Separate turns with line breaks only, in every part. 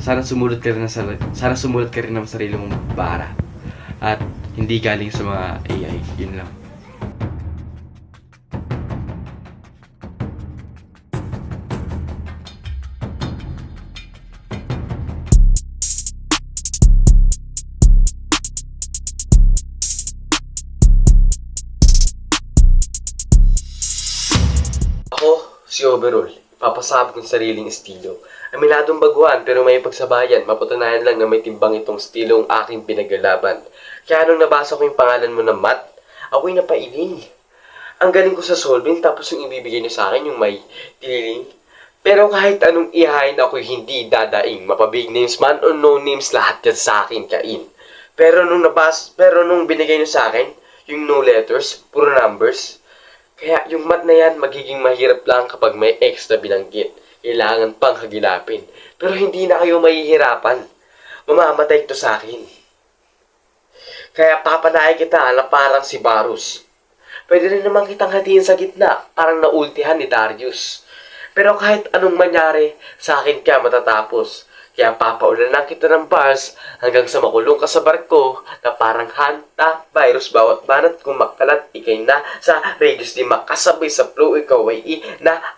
sana sumulat ka rin ng sarili mong bara. At hindi galing sa mga AI. Yun lang. Ako, si Overall, ipapasabog ng sariling estilo. Aminadong baguhan pero may pagsabayan, mapatunayan lang na may timbang itong estilo ang aking pinaglalaban. Kaya nung nabasa ko yung pangalan mo na Matt, ako'y napailing. Ang galing ko sa solving tapos yung ibibigay niyo sa akin yung may tililing. Pero kahit anong ihain ako'y hindi dadaing. Mapabig names man o no names, lahat yan sa akin kain. Pero nung binigay niyo sa akin, yung no letters, puro numbers, kaya yung math na yan magiging mahirap lang kapag may extra binanggit. Kailangan pang hagilapin. Pero hindi na kayo mahihirapan. Mamamatay ito sa akin. Kaya papanay kita na parang si Varus. Pwede rin naman kitang hatiin sa gitna, parang naultihan ni Darius. Pero kahit anong mangyari, sa akin ka matatapos. Kaya papaulan lang kita ng bars hanggang sa makulong ka sa barko na parang hanta, virus, bawat banat kung makalat, ikay na sa radius di makasabay sa flow, ikaw ay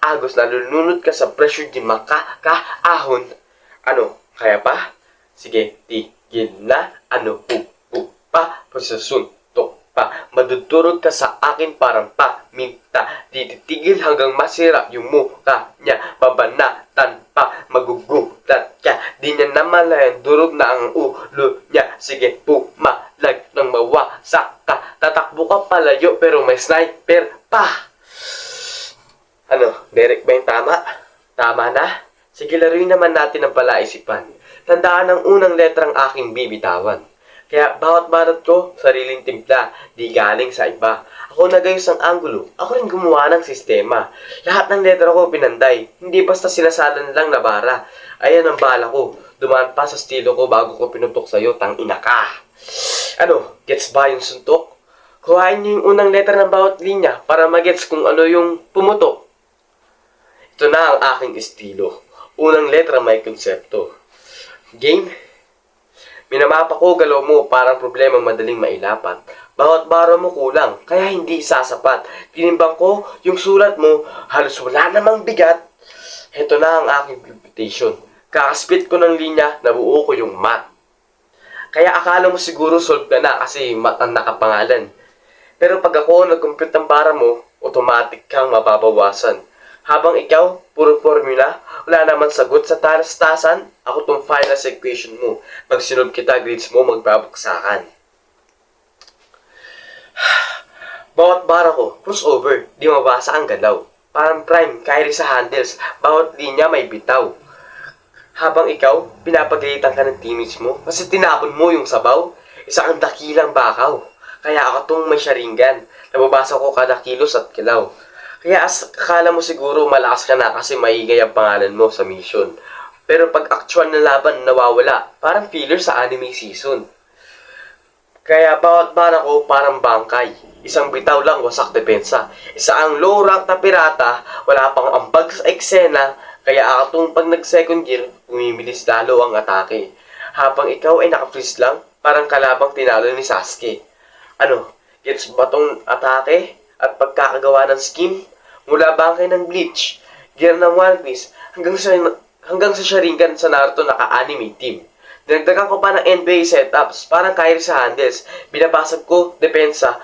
agos na lulunod ka sa pressure di makakaahon. Ano, kaya pa? Sige, tigil na, ano, pa, prosesuntok pa, madudurog ka sa akin parang paminta, titigil hanggang masira yung mukha niya, babanatan pa, magugulat ka, di niya namalayan, durog na ang ulo niya, sige, pumalag nang mawasak ka, tatakbo ka palayo pero may sniper pa. Ano, Derek ba yung tama? Tama na? Sige, laruin naman natin ang palaisipan. Tandaan ang unang letrang aking bibitawan. Kaya bawat banat ko, sariling timpla, di galing sa iba. Ako nagayos ang anggulo, ako rin gumawa ng sistema. Lahat ng letra ko pinanday, hindi basta sinasalan lang na bara. Ayan ang bala ko, dumaan pa sa estilo ko bago ko pinutok sa'yo, tangina ka. Ano, gets ba yung suntok? Kuhain niyo yung unang letra ng bawat linya para magets kung ano yung pumutok. Ito na ang aking estilo. Unang letra may konsepto. Game? Minamapa ko galaw mo parang problema madaling mailapat. Bawat baro mo kulang, kaya hindi sasapat. Tinimbang ko, yung sulat mo, halos wala namang bigat. Heto na ang aking reputation. Kakaspit ko ng linya, nabuo ko yung math. Kaya akala mo siguro solve ka na kasi math ang nakapangalan. Pero pag ako nag-compute ng bara mo, automatic kang mababawasan. Habang ikaw, puro formula, wala naman sagot sa talas-tasan, ako tong final equation mo. Pag sinod kita, grades mo magbabagsakan. Bawat bara ko, crossover, di mabasa ang galaw. Parang prime, carry sa handles, bawat linya may bitaw. Habang ikaw, pinapagalitan ka ng teammates mo, kasi tinapon mo yung sabaw, isa kang dakilang bakaw. Kaya ako tong may sharingan, nababasa ko kada kilos at kilaw. Kaya akala mo siguro malakas ka na kasi maingay ang pangalan mo sa mission. Pero pag actual na laban nawawala, parang filler sa anime season. Kaya bawat bara ko parang bangkay. Isang bitaw lang wasak depensa. Isa ang low rank na pirata, wala pang ambag sa eksena. Kaya akatong pag nag-second gear, bumibilis lalo ang atake. Habang ikaw ay naka-freeze lang, parang kalabang tinalo ni Sasuke. Ano, gets ba tong atake? At pagkakagawa ng scheme? Mula bangkay ng Bleach, gear ng One Piece, hanggang sa Sharingan sa Naruto naka-anime team. Dinagdagan ko pa ng NBA setups, parang carry sa handles, binabasag ko depensa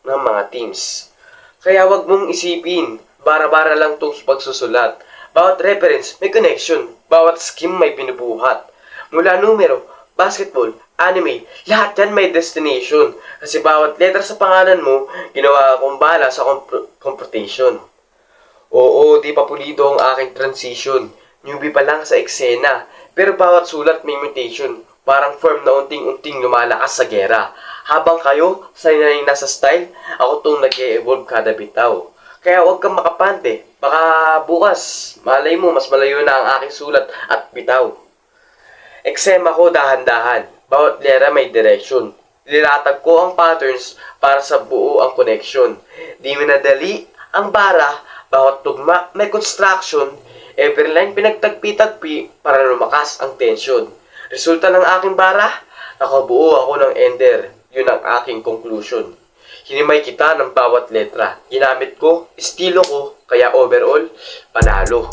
ng mga teams. Kaya wag mong isipin, bara-bara lang itong pagsusulat. Bawat reference may connection, bawat scheme may pinubuhat. Mula numero, basketball, anime, lahat yan may destination. Kasi bawat letra sa pangalan mo, ginawa akong bala sa computation. Oo, di pa pulido ang aking transition. Newbie pa lang sa eksena. Pero bawat sulat may mutation. Parang form na unting-unting lumalakas sa gera. Habang kayo, sanay na sa style, ako tong nag-e-evolve kada bitaw. Kaya huwag kang makapante. Baka bukas, malay mo, mas malayo na ang aking sulat at bitaw. Eksema ko dahan-dahan. Bawat lera may direction. Nilatag ko ang patterns para sa buo ang connection. Di minadali ang bara, bawat tugma may construction. Every line pinagtagpi-tagpi para lumakas ang tensyon. Resulta ng aking bara, nakabuo ako ng ender. Yun ang aking conclusion. Hinimay kita ng bawat letra. Ginamit ko, estilo ko, kaya overall, panalo.